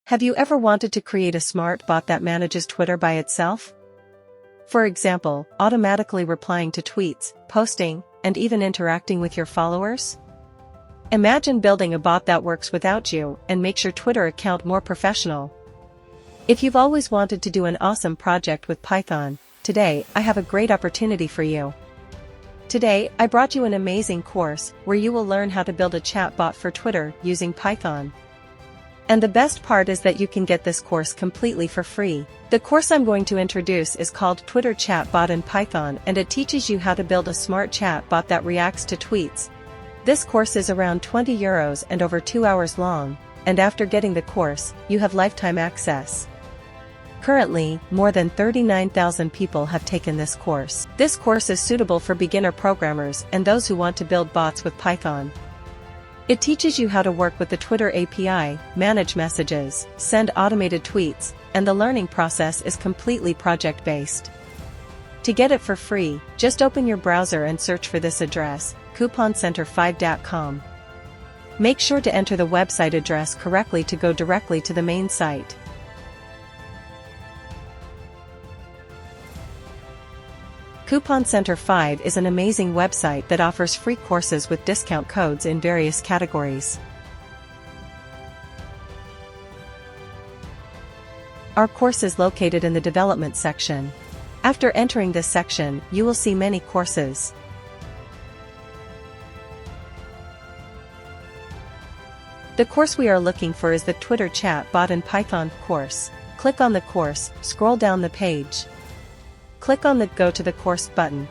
Have you ever wanted to create a smart bot that manages Twitter by itself? For example, automatically replying to tweets, posting, and even interacting with your followers? Imagine building a bot that works without you and makes your Twitter account more professional. If you've always wanted to do an awesome project with Python, today I have a great opportunity for you. Today, I brought you an amazing course where you will learn how to build a chatbot for Twitter using Python. And the best part is that you can get this course completely for free. The course I'm going to introduce is called Twitter Chatbot in Python, and it teaches you how to build a smart chatbot that reacts to tweets. This course is around €20 and over 2 hours long, and after getting the course, you have lifetime access. Currently, more than 39,000 people have taken this course. This course is suitable for beginner programmers and those who want to build bots with Python. It teaches you how to work with the Twitter API, manage messages, send automated tweets, and the learning process is completely project-based. To get it for free, just open your browser and search for this address, couponcenter5.com. Make sure to enter the website address correctly to go directly to the main site. Coupon Center 5 is an amazing website that offers free courses with discount codes in various categories. Our course is located in the development section. After entering this section, you will see many courses. The course we are looking for is the Twitter Chatbot in Python course. Click on the course, scroll down the page. Click on the Go to the Course button.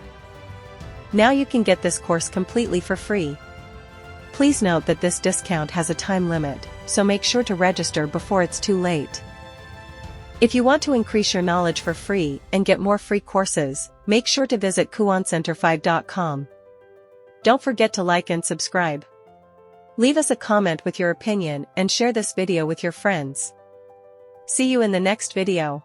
Now you can get this course completely for free. Please note that this discount has a time limit, so make sure to register before it's too late. If you want to increase your knowledge for free and get more free courses, make sure to visit couponcenter5.com. Don't forget to like and subscribe. Leave us a comment with your opinion and share this video with your friends. See you in the next video.